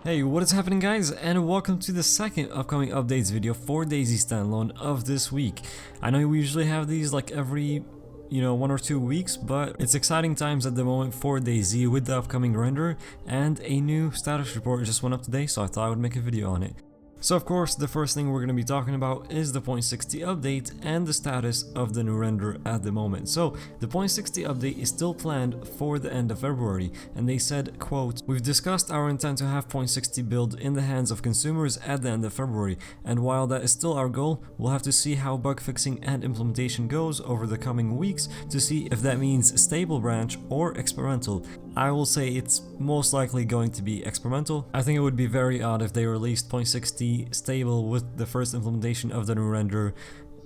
Hey, what is happening guys, and welcome to the second upcoming updates video for DayZ Standalone of this week. I know we usually have these like every 1 or 2 weeks, but it's exciting times at the moment for DayZ with the upcoming render, and a new status report just went up today, so I thought I would make a video on it. So of course, the first thing we're going to be talking about is the 0.60 update and the status of the new render at the moment. So the 0.60 update is still planned for the end of February, and they said, quote, "We've discussed our intent to have 0.60 build in the hands of consumers at the end of February, and while that is still our goal, we'll have to see how bug fixing and implementation goes over the coming weeks to see if that means stable branch or experimental. I will say it's most likely going to be experimental. I think it would be very odd if they released 0.60 stable with the first implementation of the new render,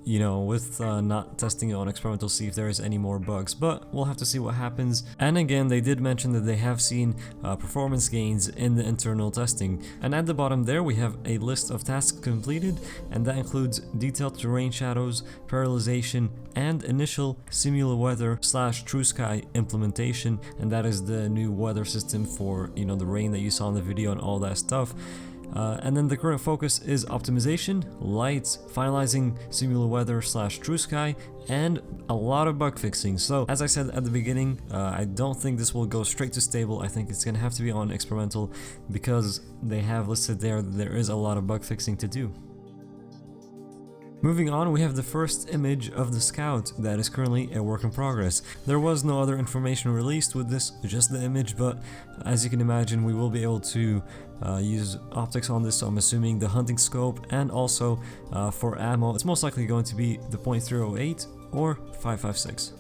with not testing it on experimental, see if there is any more bugs, but we'll have to see what happens." And again, they did mention that they have seen performance gains in the internal testing. And at the bottom there we have a list of tasks completed, and that includes detailed terrain shadows, parallelization, and initial simula weather / true sky implementation, and that is the new weather system for the rain that you saw in the video and all that stuff. And then the current focus is optimization, lights, finalizing simula weather / true sky, and a lot of bug fixing. So as I said at the beginning, I don't think this will go straight to stable. I think it's gonna have to be on experimental because they have listed there that there is a lot of bug fixing to do. Moving on, we have the first image of the Scout that is currently a work in progress. There was no other information released with this, just the image, but as you can imagine, we will be able to use optics on this, so I'm assuming the hunting scope, and also for ammo, it's most likely going to be the .308 or 5.56.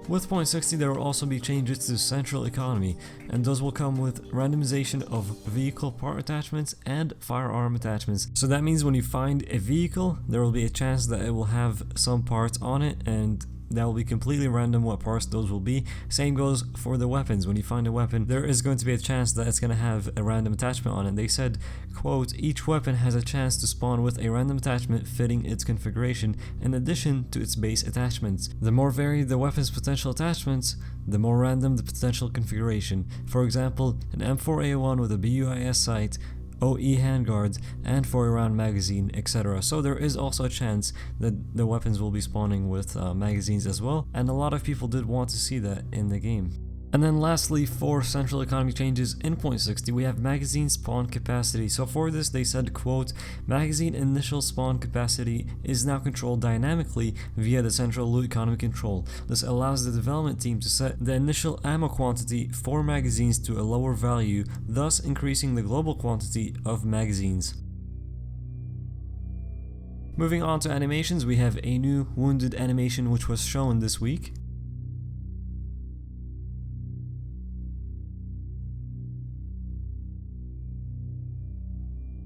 With 0.60 there will also be changes to central economy, and those will come with randomization of vehicle part attachments and firearm attachments. So that means when you find a vehicle, there will be a chance that it will have some parts on it, and that will be completely random what parts those will be. Same goes for the weapons. When you find a weapon, there is going to be a chance that it's going to have a random attachment on it. They said, quote, "Each weapon has a chance to spawn with a random attachment fitting its configuration in addition to its base attachments. The more varied the weapon's potential attachments, the more random the potential configuration. For example, an M4A1 with a BUIS sight, OE handguards, and 4-round magazine, etc." So there is also a chance that the weapons will be spawning with magazines as well, and a lot of people did want to see that in the game. And then lastly, for central economy changes in 0.60, we have magazine spawn capacity. So for this they said, quote, "Magazine initial spawn capacity is now controlled dynamically via the central loot economy control. This allows the development team to set the initial ammo quantity for magazines to a lower value, thus increasing the global quantity of magazines." Moving on to animations, we have a new wounded animation which was shown this week.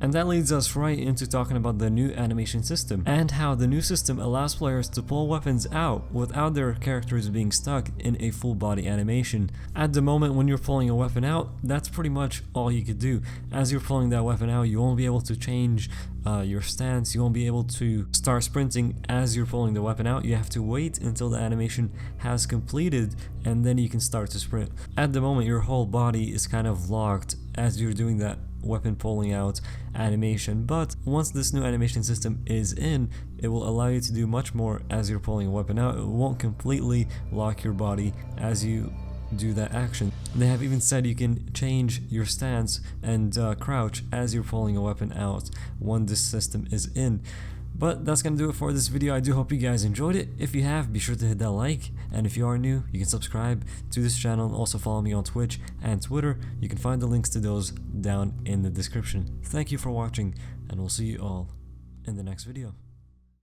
And that leads us right into talking about the new animation system, and how the new system allows players to pull weapons out without their characters being stuck in a full body animation. At the moment, when you're pulling a weapon out, that's pretty much all you could do. As you're pulling that weapon out, you won't be able to change your stance, you won't be able to start sprinting as you're pulling the weapon out. You have to wait until the animation has completed, and then you can start to sprint. At the moment, your whole body is kind of locked as you're doing that weapon pulling out animation, but once this new animation system is in, it will allow you to do much more as you're pulling a weapon out. It won't completely lock your body as you do that action. They have even said you can change your stance and crouch as you're pulling a weapon out when this system is in. But that's gonna do it for this video. I do hope you guys enjoyed it. If you have, be sure to hit that like, and if you are new, you can subscribe to this channel and also follow me on Twitch and Twitter. You can find the links to those down in the description. Thank you for watching, and we'll see you all in the next video.